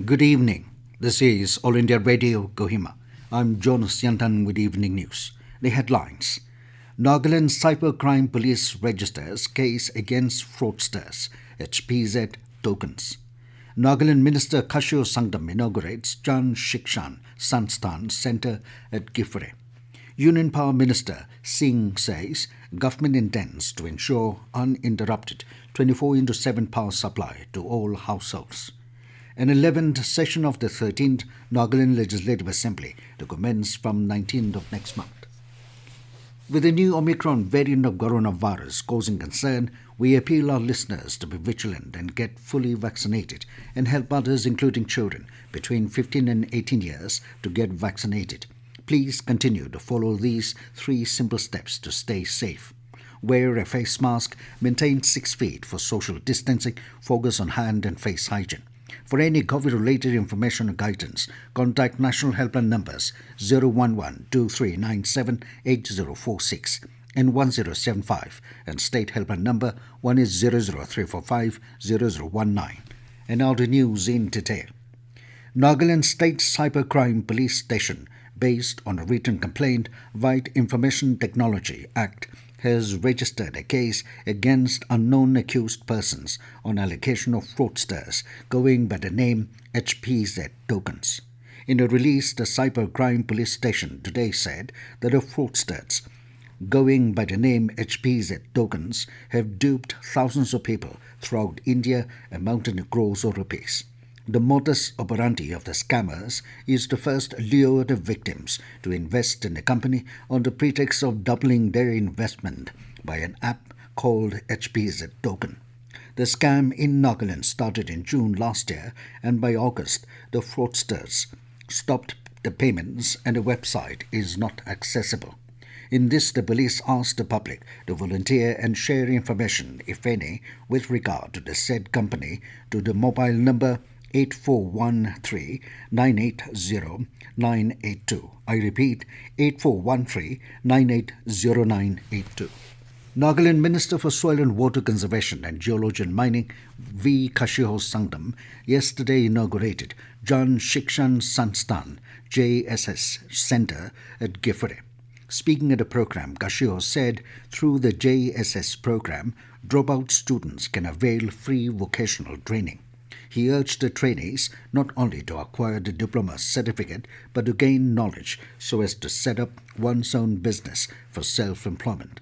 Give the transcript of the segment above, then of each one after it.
Good evening. This is All India Radio Kohima. I'm Jonas Yantan with Evening News. The headlines: Nagaland Cyber Crime Police registers case against fraudsters, HPZ Tokens. Nagaland Minister Kashiho Sangtam inaugurates Jan Shikshan Sansthan Centre at Kiphire. Union Power Minister Singh says government intends to ensure uninterrupted 24/7 power supply to all households. An 11th session of the 13th Nagaland Legislative Assembly to commence from 19th of next month. With the new Omicron variant of coronavirus causing concern, we appeal our listeners to be vigilant and get fully vaccinated and help others, including children between 15 and 18 years, to get vaccinated. Please continue to follow these 3 simple steps to stay safe. Wear a face mask, maintain 6 feet for social distancing, focus on hand and face hygiene. For any COVID-related information or guidance, contact National Helpline numbers 011-2397-8046 and 1075 and State Helpline number 1800345-0019. And now the news in detail. Nagaland State Cyber Crime Police Station, based on a written complaint via Information Technology Act, has registered a case against unknown accused persons on allegation of fraudsters going by the name HPZ Tokens. In a release, the Cyber Crime Police Station today said that the fraudsters going by the name HPZ Tokens have duped thousands of people throughout India, amounting to crores of rupees. The modus operandi of the scammers is to first lure the victims to invest in the company on the pretext of doubling their investment by an app called HPZ Token. The scam in Nagaland started in June last year, and by August, the fraudsters stopped the payments and the website is not accessible. In this, the police asked the public to volunteer and share information, if any, with regard to the said company to the mobile number 8413-980-982. I repeat, 8413-980-982. Nagaland Minister for Soil and Water Conservation and Geology and Mining, V. Kashiho Sangtam, yesterday inaugurated Jan Shikshan Sansthan JSS Centre at Kiphire. Speaking at a program, Kashiho said through the JSS program, dropout students can avail free vocational training. He urged the trainees not only to acquire the diploma certificate but to gain knowledge so as to set up one's own business for self-employment.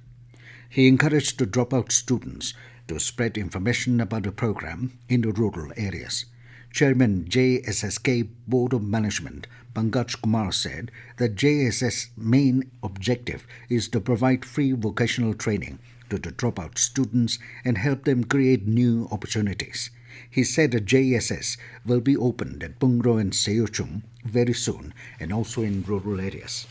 He encouraged the dropout students to spread information about the program in the rural areas. Chairman JSSK Board of Management Pankaj Kumar said that JSS' main objective is to provide free vocational training to the dropout students and help them create new opportunities. He said that JSS will be opened at Pungro and Seochum very soon and also in rural areas.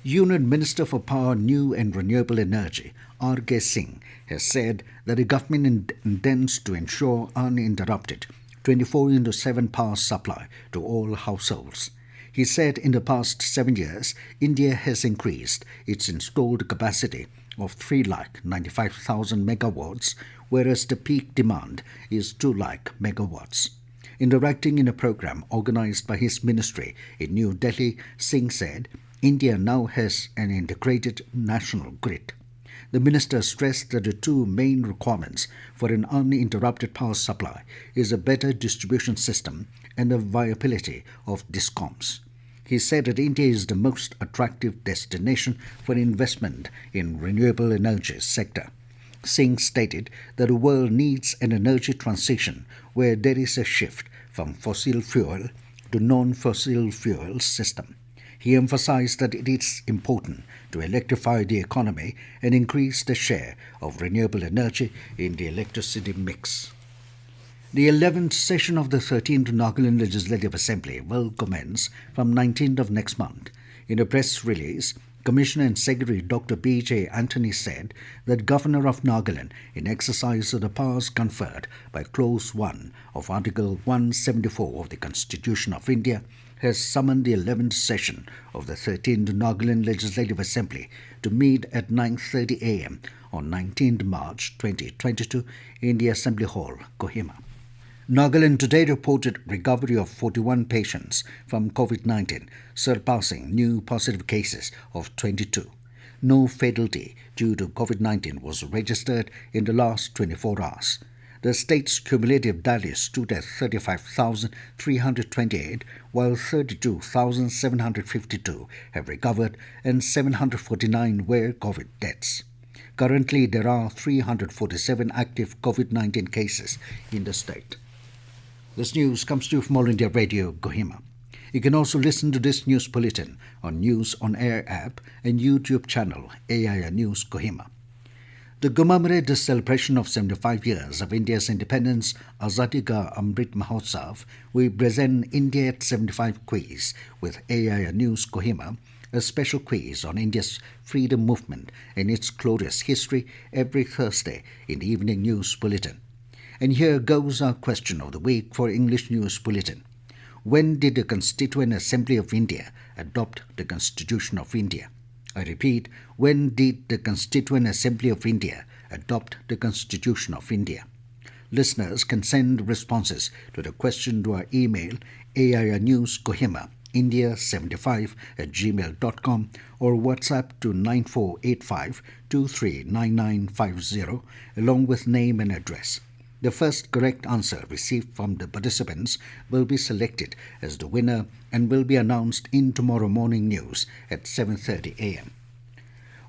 Union Minister for Power, New and Renewable Energy, R.K. Singh, has said that the government intends to ensure uninterrupted 24/7 power supply to all households. He said in the past 7 years, India has increased its installed capacity of 3,95,000 megawatts, whereas the peak demand is 2 lakh megawatts. Interacting in a program organized by his ministry in New Delhi, Singh said, India now has an integrated national grid. The minister stressed that the 2 main requirements for an uninterrupted power supply is a better distribution system and the viability of discoms. He said that India is the most attractive destination for investment in renewable energy sector. Singh stated that the world needs an energy transition where there is a shift from fossil fuel to non-fossil fuel system. He emphasized that it is important to electrify the economy and increase the share of renewable energy in the electricity mix. The 11th session of the 13th Nagaland Legislative Assembly will commence from 19th of next month. In a press release, Commissioner and Secretary Dr. B.J. Anthony said that Governor of Nagaland, in exercise of the powers conferred by Clause 1 of Article 174 of the Constitution of India, has summoned the 11th session of the 13th Nagaland Legislative Assembly to meet at 9:30 a.m. on 19th March 2022 in the Assembly Hall, Kohima. Nagaland today reported recovery of 41 patients from COVID-19, surpassing new positive cases of 22. No fatality due to COVID-19 was registered in the last 24 hours. The state's cumulative tallies stood at 35,328, while 32,752 have recovered and 749 were COVID deaths. Currently, there are 347 active COVID-19 cases in the state. This news comes to you from All India Radio, Kohima. You can also listen to this news bulletin on News on Air app and YouTube channel AIR News Kohima. To commemorate the celebration of 75 years of India's independence, Azadi Ka Amrit Mahotsav, we present India at 75 quiz with AIR News Kohima, a special quiz on India's freedom movement and its glorious history every Thursday in the evening news bulletin. And here goes our question of the week for English News Bulletin. When did the Constituent Assembly of India adopt the Constitution of India? I repeat, when did the Constituent Assembly of India adopt the Constitution of India? Listeners can send responses to the question to our email airnewskohima india75@gmail.com or WhatsApp to 9485 239950 along with name and address. The first correct answer received from the participants will be selected as the winner and will be announced in tomorrow morning news at 7:30 a.m.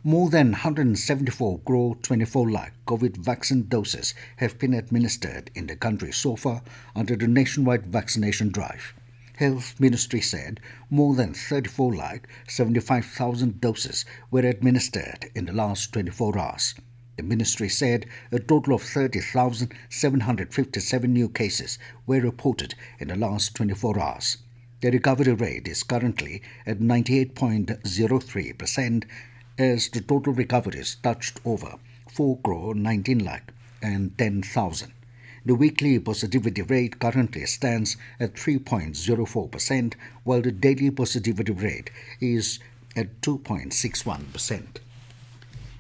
More than 174 crore 24 lakh COVID vaccine doses have been administered in the country so far under the nationwide vaccination drive. Health Ministry said more than 34 lakh 75,000 doses were administered in the last 24 hours. The ministry said a total of 30,757 new cases were reported in the last 24 hours. The recovery rate is currently at 98.03%, as the total recoveries touched over 4 crore 19 lakh and 10,000. The weekly positivity rate currently stands at 3.04%, while the daily positivity rate is at 2.61%.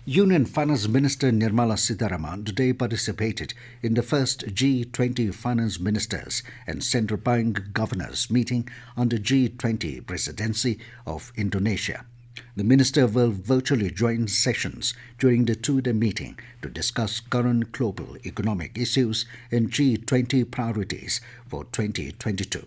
Union Finance Minister Nirmala Sitharaman today participated in the first G20 Finance Ministers and Central Bank Governors meeting under G20 presidency of Indonesia. The minister will virtually join sessions during the two-day meeting to discuss current global economic issues and G20 priorities for 2022.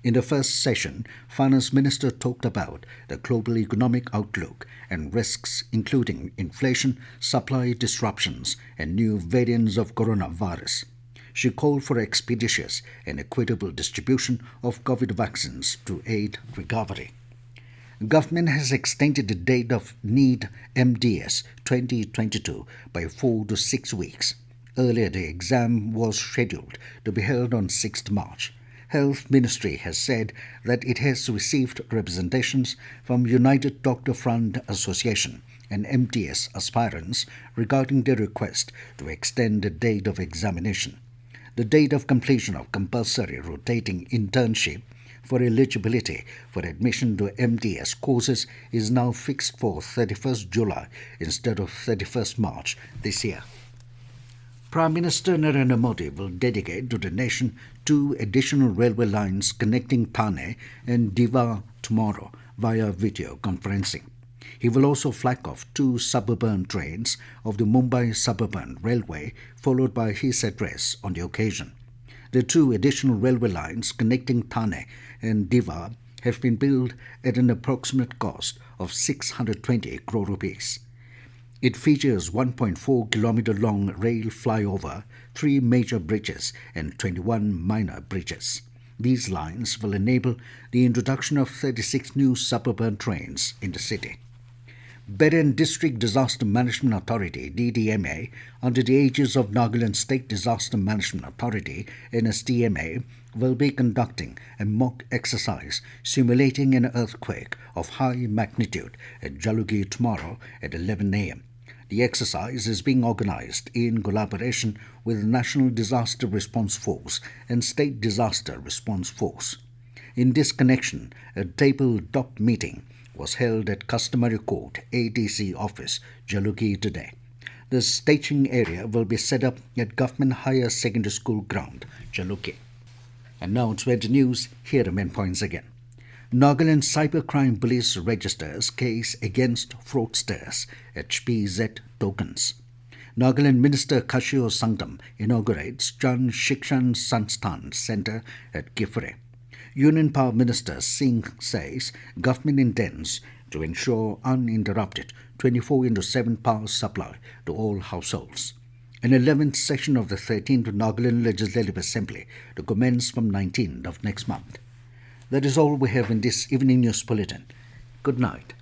In the first session, Finance Minister talked about the global economic outlook and risks including inflation, supply disruptions, and new variants of coronavirus. She called for expeditious and equitable distribution of COVID vaccines to aid recovery. Government has extended the date of NEET MDS 2022 by 4 to 6 weeks. Earlier, the exam was scheduled to be held on 6th March. Health Ministry has said that it has received representations from United Doctor Front Association and MTS aspirants regarding their request to extend the date of examination. The date of completion of compulsory rotating internship for eligibility for admission to MTS courses is now fixed for 31st July instead of 31st March this year. Prime Minister Narendra Modi will dedicate to the nation 2 additional railway lines connecting Thane and Diva tomorrow via video conferencing. He will also flag off 2 suburban trains of the Mumbai Suburban Railway, followed by his address on the occasion. The 2 additional railway lines connecting Thane and Diva have been built at an approximate cost of 620 crore rupees. It features 1.4-kilometer long rail flyover, 3 major bridges and 21 minor bridges. These lines will enable the introduction of 36 new suburban trains in the city. Beden District Disaster Management Authority (DDMA), under the aegis of Nagaland State Disaster Management Authority (NSDMA), will be conducting a mock exercise simulating an earthquake of high magnitude at Jalugi tomorrow at 11 a.m. The exercise is being organized in collaboration with National Disaster Response Force and State Disaster Response Force. In this connection, a table-top meeting was held at Customary Court ADC office, Jalugi today. The staging area will be set up at Government Higher Secondary School ground, Jalugi. And now it's the news. Here are the main points again. Nagaland Cyber Crime Police registers case against fraudsters, HPZ Tokens. Nagaland Minister Kashiho Sangtam inaugurates Jan Shikshan Sansthan Centre at Kiphire. Union Power Minister Singh says government intends to ensure uninterrupted 24/7 power supply to all households. An 11th session of the 13th Nagaland Legislative Assembly to commence from 19th of next month. That is all we have in this evening news bulletin. Good night.